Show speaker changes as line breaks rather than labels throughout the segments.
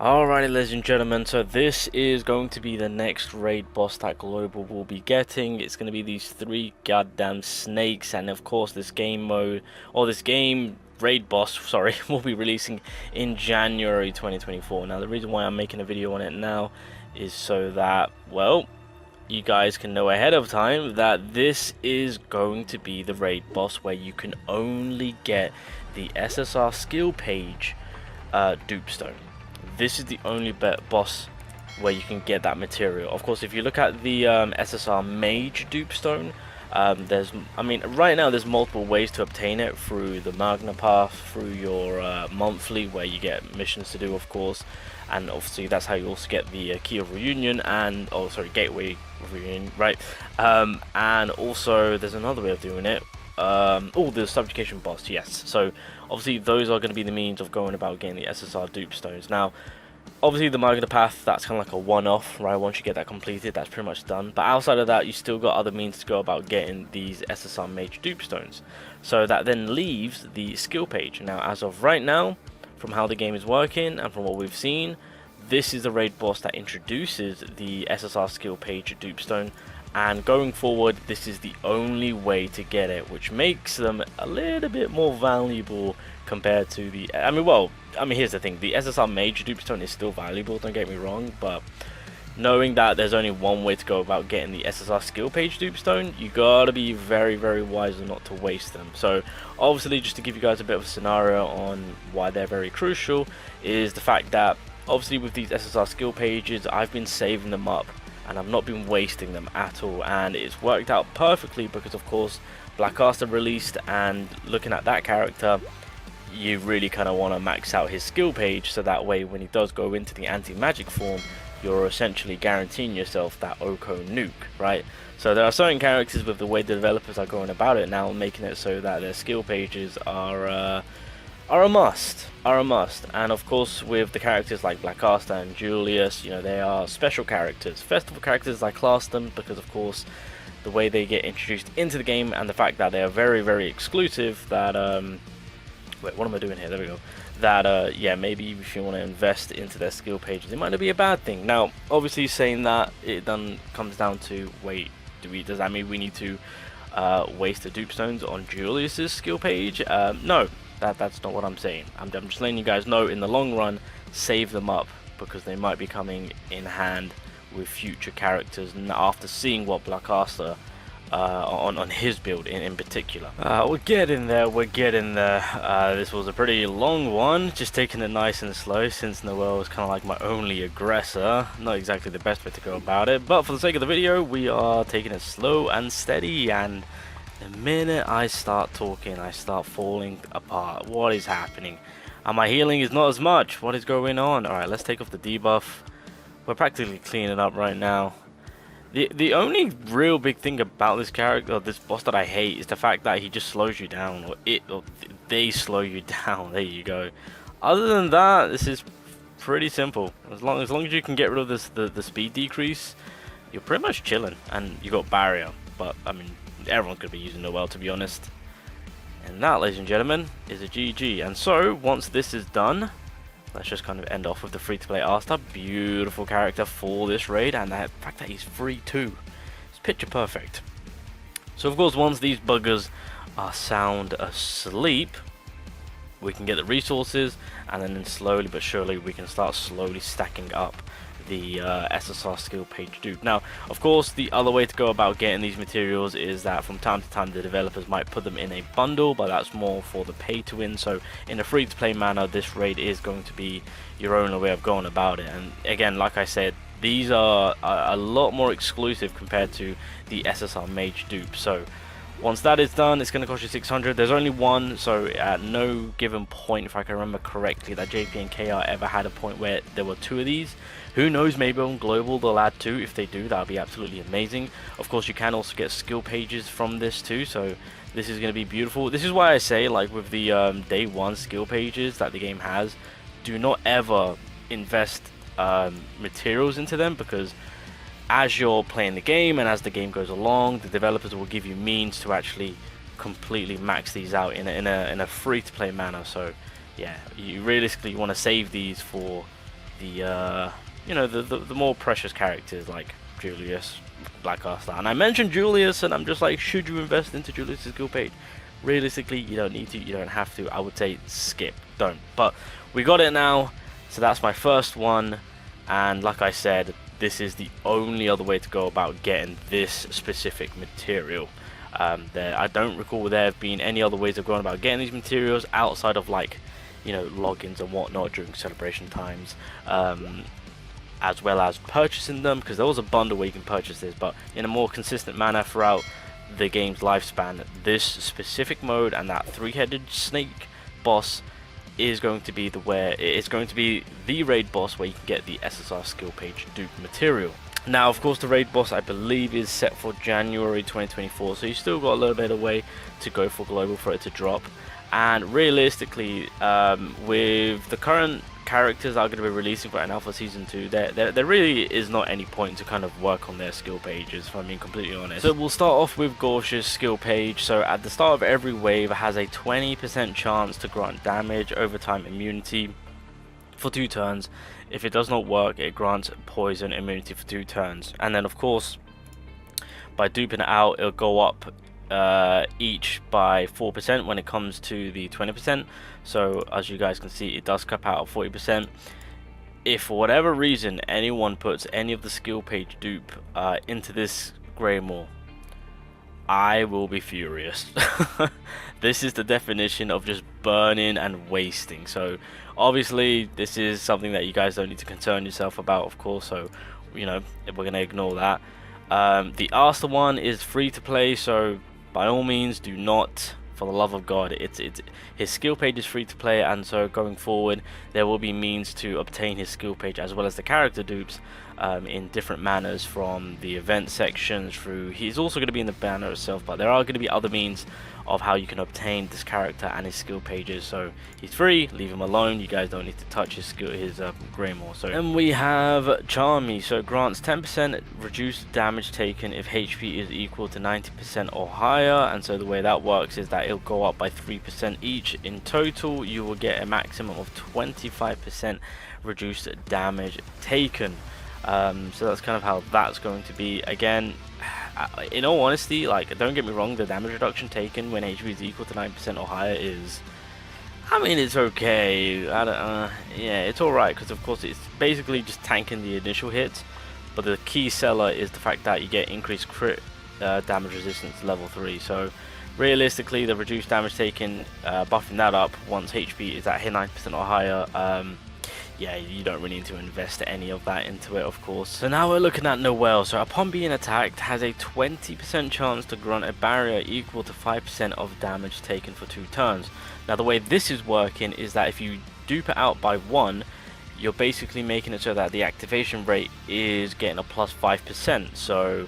Alrighty, ladies and gentlemen, so this is going to be the next raid boss that Clover will be getting. It's going to be these three goddamn snakes, and of course this game mode, or this game raid boss, sorry, will be releasing in January 2024. Now the reason why I'm making a video on it now is so that, well, you guys can know ahead of time that this is going to be the raid boss where you can only get the SSR skill page dupe stone. This is the only boss where you can get that material. Of course, if you look at the SSR Mage dupe stone, right now there's multiple ways to obtain it through the Magna Path, through your monthly, where you get missions to do, of course, and obviously that's how you also get the Key of Reunion and Gateway of Reunion, right? And also there's another way of doing it. The subjugation boss, yes. So obviously those are going to be the means of going about getting the SSR dupe stones. Now obviously the Magna Path, that's kind of like a one-off, right? Once you get that completed, that's pretty much done. But outside of that, you still got other means to go about getting these SSR Mage dupe stones. So that then leaves the skill page. Now as of right now, from how the game is working and from what we've seen, this is the raid boss that introduces the SSR skill page dupe stone. And going forward, this is the only way to get it, which makes them a little bit more valuable compared to the... here's the thing. The SSR Mage dupe stone is still valuable, don't get me wrong, but knowing that there's only one way to go about getting the SSR skill page dupe stone, you gotta be very, very wise not to waste them. So obviously, just to give you guys a bit of a scenario on why they're very crucial, is the fact that obviously with these SSR skill pages, I've been saving them up and I've not been wasting them at all, and it's worked out perfectly because of course Blackcaster released, and looking at that character, you really kind of want to max out his skill page, so that way when he does go into the anti-magic form, you're essentially guaranteeing yourself that Oko nuke, right? So there are certain characters with the way the developers are going about it now, making it so that their skill pages are a must, and of course with the characters like Blackcaster and Julius, you know, they are special characters, festival characters I class them, because of course the way they get introduced into the game and the fact that they are very, very exclusive, that wait, what am I doing here? There we go. That yeah, maybe if you want to invest into their skill pages, it might not be a bad thing. Now obviously saying that, it then comes down to, wait, does that mean we need to waste the dupe stones on Julius's skill page? No, that's not what I'm saying. I'm just letting you guys know, in the long run, save them up, because they might be coming in hand with future characters, and after seeing what Blackcaster on his build in particular. We're getting there, this was a pretty long one, just taking it nice and slow, since Noel is kind of like my only aggressor. Not exactly the best way to go about it, but for the sake of the video, we are taking it slow and steady, and the minute I start talking, I start falling apart. What is happening? And my healing is not as much. What is going on? Alright, let's take off the debuff. We're practically cleaning up right now. The only real big thing about this character, or this boss, that I hate is the fact that he just slows you down, or they slow you down. There you go. Other than that, this is pretty simple. As long as you can get rid of this the speed decrease, you're pretty much chilling. And you got barrier, but I mean, everyone's gonna be using Noel, to be honest. And that, ladies and gentlemen, is a GG. And so once this is done, let's just kind of end off with the free-to-play R-Star. Beautiful character for this raid, and the fact that he's free too. It's picture perfect. So of course, once these buggers are sound asleep, we can get the resources, and then slowly but surely we can start slowly stacking up the SSR skill page dupe. Now of course, the other way to go about getting these materials is that from time to time the developers might put them in a bundle, but that's more for the pay to win. So in a free to play manner, this raid is going to be your only way of going about it. And again, like I said, these are a lot more exclusive compared to the SSR Mage dupe. So once that is done, it's going to cost you 600. There's only one, so at no given point, if I can remember correctly, that JP and KR ever had a point where there were two of these. Who knows, maybe on Global they'll add two. If they do, that'll be absolutely amazing. Of course, you can also get skill pages from this too, so this is going to be beautiful. This is why I say, like with the day one skill pages that the game has, do not ever invest materials into them, because as you're playing the game and as the game goes along, the developers will give you means to actually completely max these out in a free-to-play manner. So yeah, you realistically want to save these for the you know, the more precious characters like Julius, Black Star. And I mentioned Julius, and I'm just like, should you invest into Julius's skill page? Realistically, you don't need to, you don't have to. I would say skip, don't. But we got it now, so that's my first one. And like I said, this is the only other way to go about getting this specific material. I don't recall there being any other ways of going about getting these materials outside of, like, you know, logins and whatnot during celebration times, as well as purchasing them, because there was a bundle where you can purchase this, but in a more consistent manner throughout the game's lifespan, this specific mode and that three-headed snake boss is going to be the raid boss where you can get the SSR skill page dupe material. Now, of course, the raid boss I believe is set for January 2024, so you still got a little bit of way to go for global for it to drop. And realistically, with the current characters that are going to be releasing right now for Season 2, there really is not any point to kind of work on their skill pages, if I'm being completely honest. So we'll start off with Gorsh's skill page. So at the start of every wave, it has a 20% chance to grant damage, overtime immunity for 2 turns. If it does not work, it grants poison immunity for 2 turns. And then, of course, by duping it out, it'll go up each by 4% when it comes to the 20%. So as you guys can see, it does cap out at 40%. If for whatever reason anyone puts any of the skill page dupe into this Greymore, I will be furious. This is the definition of just burning and wasting. So obviously this is something that you guys don't need to concern yourself about, of course, so you know, we're gonna ignore that. The Asta one is free to play, so by all means do not, for the love of God, his skill page is free to play, and so going forward there will be means to obtain his skill page as well as the character dupes in different manners, from the event sections through, he's also going to be in the banner itself, but there are going to be other means of how you can obtain this character and his skill pages. So he's free, leave him alone, you guys don't need to touch his Greymore. So then we have Charmy. So grants 10% reduced damage taken if HP is equal to 90% or higher, and so the way that works is that it'll go up by 3% each. In total you will get a maximum of 25% reduced damage taken. So that's kind of how that's going to be. Again, in all honesty, like, don't get me wrong, the damage reduction taken when HP is equal to 9% or higher is, I mean, it's okay. Yeah, it's alright, because of course it's basically just tanking the initial hits, but the key seller is the fact that you get increased crit damage resistance level 3. So realistically, the reduced damage taken, buffing that up once HP is at 9% or higher, yeah, you don't really need to invest any of that into it, of course. So now we're looking at Noelle. So upon being attacked, has a 20% chance to grant a barrier equal to 5% of damage taken for 2 turns. Now the way this is working is that if you dupe it out by 1, you're basically making it so that the activation rate is getting a plus 5%. So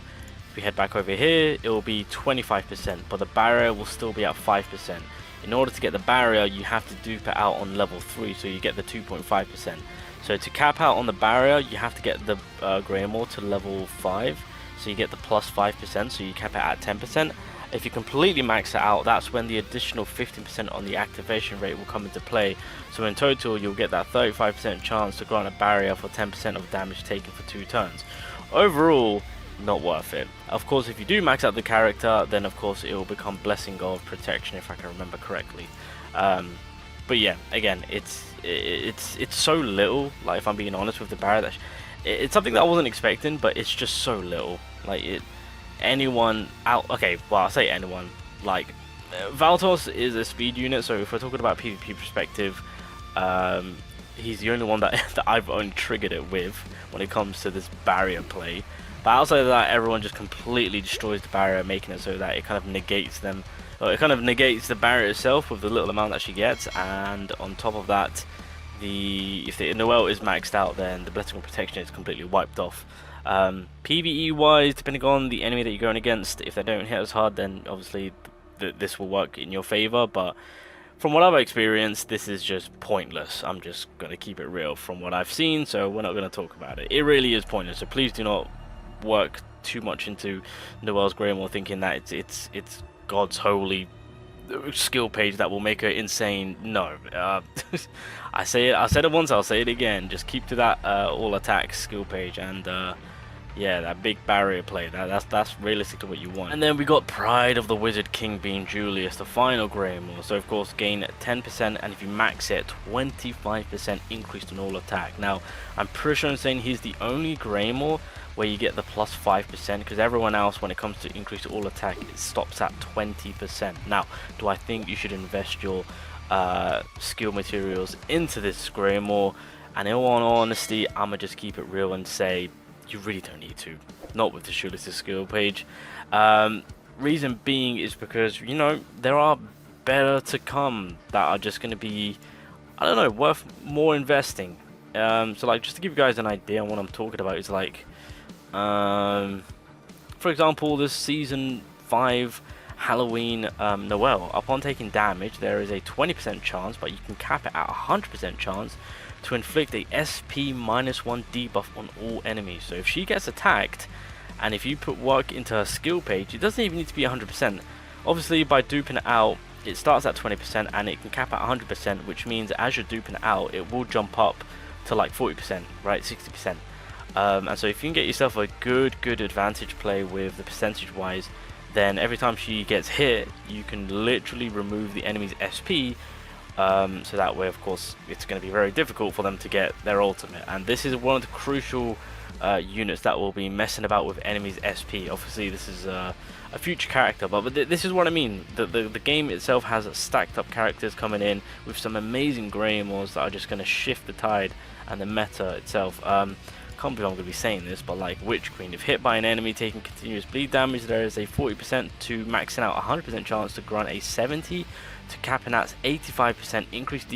if we head back over here, it will be 25%, but the barrier will still be at 5%. In order to get the barrier, you have to dupe it out on level 3, so you get the 2.5%. So to cap out on the barrier, you have to get the Greymore to level 5, so you get the plus 5%, so you cap it at 10%. If you completely max it out, that's when the additional 15% on the activation rate will come into play. So in total, you'll get that 35% chance to grant a barrier for 10% of damage taken for 2 turns. Overall, not worth it. Of course, if you do max out the character, then of course it will become Blessing of Protection, if I can remember correctly. But yeah, again, it's so little. Like, if I'm being honest with the barrier, it's something that I wasn't expecting, but it's just so little. Like, anyone out, okay, well, I'll say anyone, like, Valtos is a speed unit, so if we're talking about PvP perspective, he's the only one that I've only triggered it with when it comes to this barrier play. But outside of that, everyone just completely destroys the barrier, making it so that it kind of negates them. It kind of negates the barrier itself with the little amount that she gets, and on top of that, if the Noelle is maxed out, then the Blessing of Protection is completely wiped off. PvE wise, depending on the enemy that you're going against, if they don't hit as hard, then obviously this will work in your favor. But from what I've experienced, this is just pointless. I'm just going to keep it real from what I've seen, so we're not going to talk about it. It really is pointless, so please do not work too much into Noelle's Greymore thinking that it's God's holy skill page that will make her insane. No. I said it once, I'll say it again. Just keep to that all attack skill page, and yeah, that big barrier play, that's realistically what you want. And then we got Pride of the Wizard King being Julius, the final Greymore. So of course gain 10%, and if you max it, 25% increase in all attack. Now I'm pretty sure I'm saying he's the only Greymore where you get the plus 5%, because everyone else, when it comes to increase all attack, it stops at 20%. Now, do I think you should invest your skill materials into this Greymore? And in all honesty, I'ma just keep it real and say you really don't need to, not with the Julius skill page. Reason being is because, you know, there are better to come that are just going to be, I don't know, worth more investing. So like, just to give you guys an idea on what I'm talking about, is like, for example, this season 5 Halloween Noel. Upon taking damage, there is a 20% chance, but you can cap it at 100% chance to inflict a SP -1 debuff on all enemies. So if she gets attacked, and if you put work into her skill page, it doesn't even need to be 100%. Obviously, by duping it out, it starts at 20% and it can cap at 100%, which means as you're duping it out, it will jump up to like 40%, right, 60%. And so if you can get yourself a good advantage play with the percentage wise, then every time she gets hit, you can literally remove the enemy's SP. So that way, of course, it's going to be very difficult for them to get their ultimate. And this is one of the crucial units that will be messing about with enemies' SP. Obviously, this is a future character, but this is what I mean. The game itself has stacked up characters coming in with some amazing Greymores that are just going to shift the tide and the meta itself. Can't believe I'm going to be saying this, but like Witch Queen, if hit by an enemy taking continuous bleed damage, there is a 40% to maxing out 100% chance to grant a 70 to capping at 85% increased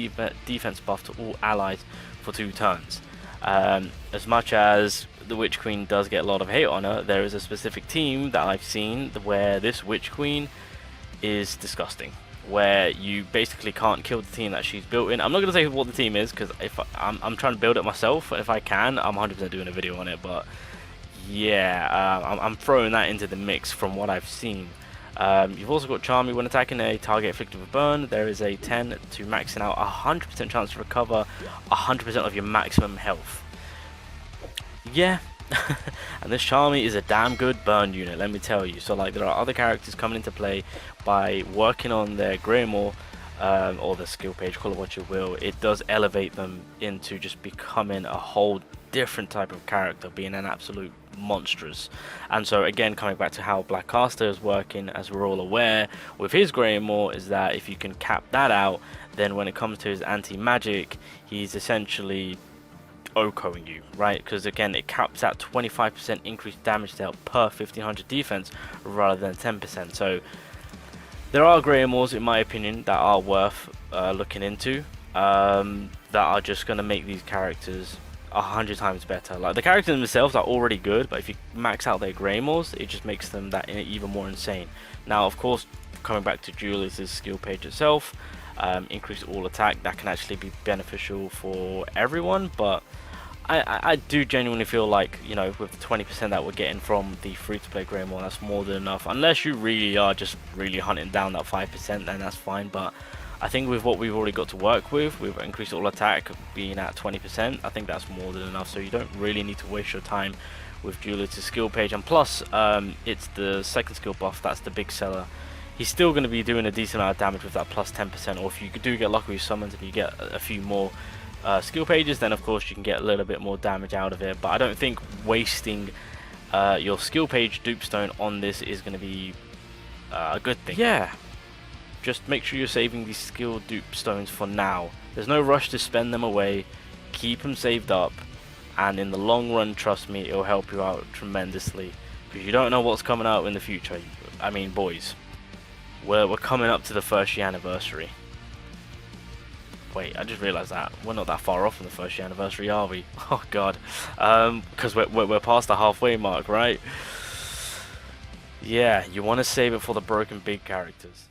defense buff to all allies for 2 turns. As much as the Witch Queen does get a lot of hate on her, there is a specific team that I've seen where this Witch Queen is disgusting, where you basically can't kill the team that she's built in. I'm not going to say what the team is, because if I'm trying to build it myself, if I can, I'm 100% doing a video on it. But yeah, I'm throwing that into the mix from what I've seen. You've also got Charmy. When attacking a target afflicted with burn, there is a 10 to maxing out 100% chance to recover 100% of your maximum health. Yeah. And this Charmy is a damn good burn unit, let me tell you. So like, there are other characters coming into play by working on their Greymore or the skill page, call it what you will. It does elevate them into just becoming a whole different type of character, being an absolute monstrous. And so again, coming back to how Black Caster is working, as we're all aware with his Greymore, is that if you can cap that out, then when it comes to his anti-magic, he's essentially OHKOing you, right? Because again, it caps at 25% increased damage dealt per 1500 defense rather than 10%. So there are Greymores, in my opinion, that are worth looking into, that are just going to make these characters 100 times better. Like, the characters themselves are already good, but if you max out their Greymores, it just makes them that even more insane. Now, of course, coming back to Julius's skill page itself, increase all attack, that can actually be beneficial for everyone, but I do genuinely feel like, you know, with the 20% that we're getting from the free-to-play Greymore, that's more than enough. Unless you really are just really hunting down that 5%, then that's fine. But I think with what we've already got to work with increased all attack being at 20%, I think that's more than enough. So you don't really need to waste your time with Julius' skill page. And plus, it's the second skill buff that's the big seller. He's still going to be doing a decent amount of damage with that plus 10%, or if you do get lucky with summons and you get a few more skill pages, then of course you can get a little bit more damage out of it. But I don't think wasting your skill page dupe stone on this is going to be a good thing. Yeah, just make sure you're saving these skill dupe stones for now. There's no rush to spend them away. Keep them saved up, and in the long run, trust me, it'll help you out tremendously, because you don't know what's coming out in the future. I mean, boys, we're coming up to the first year anniversary. Wait, I just realised that we're not that far off from the first year anniversary, are we? Oh god, because we're past the halfway mark, right? Yeah, you want to save it for the broken big characters.